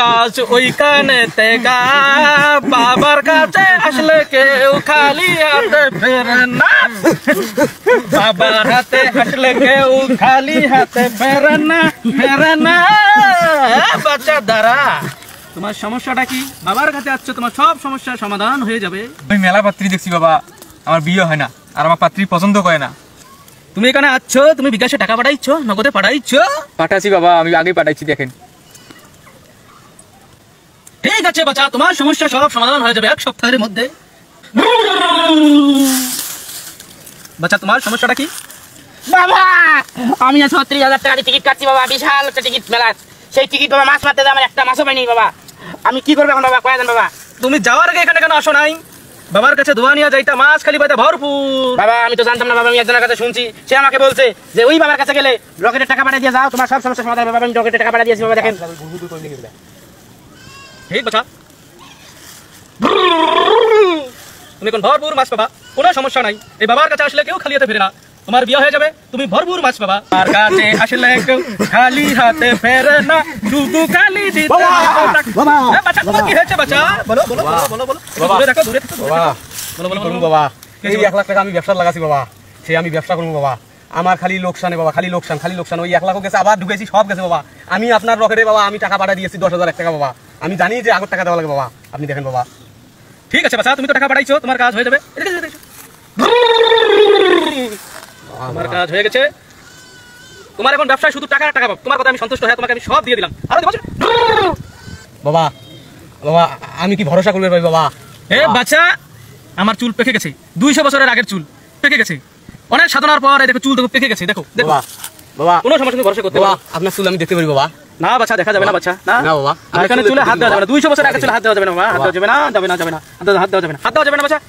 কাজ ওইখানেতে গা বাবার কাছে আসলে কেউ খালি হাতে ফেরে না, বাবার হাতে আসলে কেউ খালি হাতে ফেরে না, ফেরে না। বাচ্চা দ্বারা তোমার সমস্যাটা কি? বাবার কাছে আসছো, তোমার সব সমস্যার সমাধান হয়ে যাবে। আমি মেলা পাত্রী দেখছি বাবা, আমার বিয়ে হয় না আর আমার পাত্রী পছন্দ করে না। তুমি এখানে আসছো, তুমি বিকাশে টাকা পাঠাইছ, নগদে পাঠাইছ? পাঠাচ্ছি বাবা, আমি আগে পাঠাইছি, দেখেন। ঠিক আছে বাচ্চা, তোমার সমস্যা সব সমাধান হয়ে যাবে এক সপ্তাহের মধ্যে। বাচ্চা তোমার সমস্যাটা কি? বাবা আমি ৩৬,০০০ টাকা টিকিট কাটছি বাবা, বিশাল একটা টিকিট মেলা। সেই টিকিট বাবা মাছ মারতে আমার একটা মাছও পাইনি বাবা। আমি কি করবো এখন বাবা, কয়ে দেন বাবা। তুমি যাওয়ার আগে এখানে কেন আসো নাই? বাবার কাছে দোয়া নিয়ে যাইতা, মাছ খালি পাইতা ভরপুর। বাবা আমি তো জানতাম না বাবা, আমি একজনের কাছে শুনছি, সে আমাকে বলছে যে ওই বাবার কাছে গেলে রকেটের টাকা পাঠিয়ে দিয়ে যাও, তোমার সব সমস্যা সমাধান হবে। বাবা আমি রকেটের টাকা পাঠিয়ে দিয়েছি বাবা, দেখেন। ঠিক বাচ্চা, তুমি এখন ভরপুর মাছ পাবা, কোনো সমস্যা নাই। এই বাবার কাছে আসলে কেউ খালি হাতে ফেরে না, তোমার বিয়ে হয়ে যাবে, তুমি ভরপুর মাছ পাবা। আর কাছে আসলে কেউ খালি হাতে ফেরে না, শুধু খালি দিতে। বাচ্চা তোমার কি হয়েছে বাচ্চা? বলো বলো বলো বলো। দূরে রাখো, দূরে থাকো বাবা। বলো বলো বলো বাবা। এই 1 লাখ টাকা আমি ব্যবসা লাগাছি বাবা, সে আমি ব্যবসা করবো বাবা। আমার খালি লোকসানে বাবা, খালি লোকসান, খালি লোকসান। ওই 1 লাখও গেছে, আবার ঢুকেছি, সব গেছে বাবা। আমি আপনার রকেটে বাবা আমি টাকা পাঠিয়ে দিয়েছি 10,001 টাকা বাবা। আমি জানি যে আগের টাকা দেওয়া লাগে বাবা, আপনি দেখেন বাবা। ঠিক আছে বাচ্চা, তুমি তো টাকা পাঠাইছো, তোমার কাজ হয়ে যাবে। আমার কাজ হয়ে গেছে, তোমার এখন ব্যবসায় শুধু টাকা টাকা পাবো। তোমার কথা আমি সন্তুষ্ট হয়ে তোমাকে আমি সব দিয়ে দিলাম। আরো দেবো বাবা। বাবা আমি কি ভরসা করবে ভাই বাবা? এ বাচ্চা, আমার চুল পেকে গেছে, 200 বছরের আগের চুল পেকে গেছে। অনেক সাধনার পর দেখো চুল দেখো পেকে গেছে, দেখো দেখো। বাবা কোনো সমস্যা তুমি ভরসা করতে বাবা, পারো। আপনার চুল আমি দেখতে পারি বাবা? না বাচ্চা, দেখা যাবে না বাচ্চা, না না বাবা, আর এখানে চুলে হাত দেওয়া যাবে না। 200 বছর আগে চুলে হাত দেওয়া যাবে না বাবা, হাত দেওয়া যাবে না, যাবে না, যাবে না, হাত দেওয়া যাবে না, হাত দেওয়া যাবে না বাচ্চা।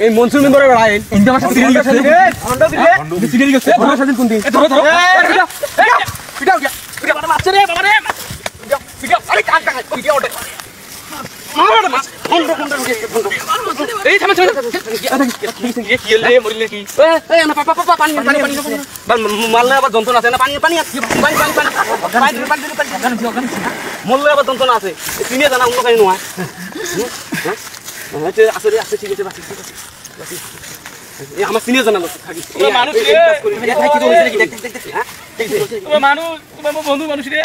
এই মনসুর মেম্বারের আইন ইন্ডিয়া ভাষা সিরিয়াল গেছে সিরিয়াল গেছে ভাষা দিন কোন দিন এ ধরো ধরো পিটাও গিয়া পিটাও বাবা মাছ রে বাবা রে পিটাও আরে কাট কাট পিটাও ওটা মার মাছ এই থামে থামে কি লে মরিলে কি? এই না পাপা পাপা পানি পানি পানি মারলে আবার যন্ত্রণা আছে না? পানি পানি আছে, পানি পানি পানি মরলে আবার যন্ত্রণা আছে, চিনিয়ে জানা অন্য কাহিনী নয়। আছে রে, আছে, ঠিক আছে বাসি, ঠিক আছে বাসি। আমার চিনিয়ে জানা থাকি মানুষ রে, তুমি মানুষ, তুমি বন্ধু মানুষ রে।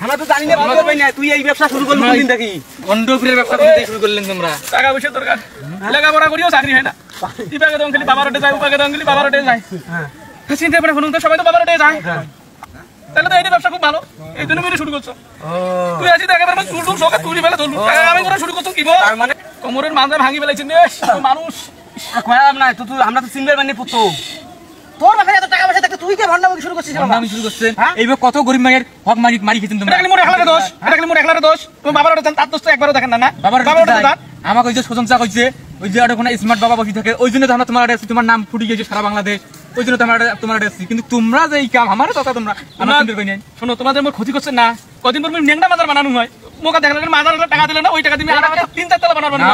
আমরা তো জানি না ভালো পাই না। তুই এই ব্যবসা শুরু করলি কোনদিন দেখি? গন্ডপুরের ব্যবসা করতে শুরু করলেন তোমরা। টাকা পয়সা দরকার, লেখাপড়া করিও চাকরি হয় না। ইপাকে দম খালি বাবার ওটে যায়, উপাকে দম খালি বাবার ওটে যায়। চিন্তা করে শুনুন তো, সবাই তো বাবার ওটে যায়। তাহলে তো এই ব্যবসা খুব ভালো, এই জন্য মেরে শুরু করছো। তুই আছি একেবারে চুল টুল সকাল তুলি ফেলে ধরলু, আমি করে শুরু করছো কি গো? মানে কোমরের মাঝে ভাঙি ফেলাইছেন মানুষ। কয়াম না তো, তুই আমরা তো চিনবে মানে পুত্র। তোর বাসায় এত টাকা পয়সা থাকতে তুই কে ভন্ডামি শুরু করছিস বাবা? আমি শুরু করছেন এইবার কত গরিব মায়ের হক মারি খেতেন এটা তোমরা। খালি মোর একলার দোষ, এটা খালি মোর একলার দোষ। তুমি বাবার ওটে তার দোষ তো একবারও দেখেন না। না বাবার ওটে দাঁত আমাকে ওই যে প্রশংসা করছে, ওই যে ওখানে স্মার্ট বাবা বসে থাকে, ওই জন্য তো আমরা তোমার তোমার নাম ফুটে গিয়েছে সারা বাংলাদেশ, ওই জন্য তোমার কিন্তু তোমরা যে এই কাম আমার কথা তোমরা আমার শোনো, তোমাদের মোর ক্ষতি করছে না। কদিন পর নেংটা মাজার বানানো হয়, মোকা দেখা মাজার টাকা দিলে না, ওই টাকা তুমি 3-4 তলা বানাবো না।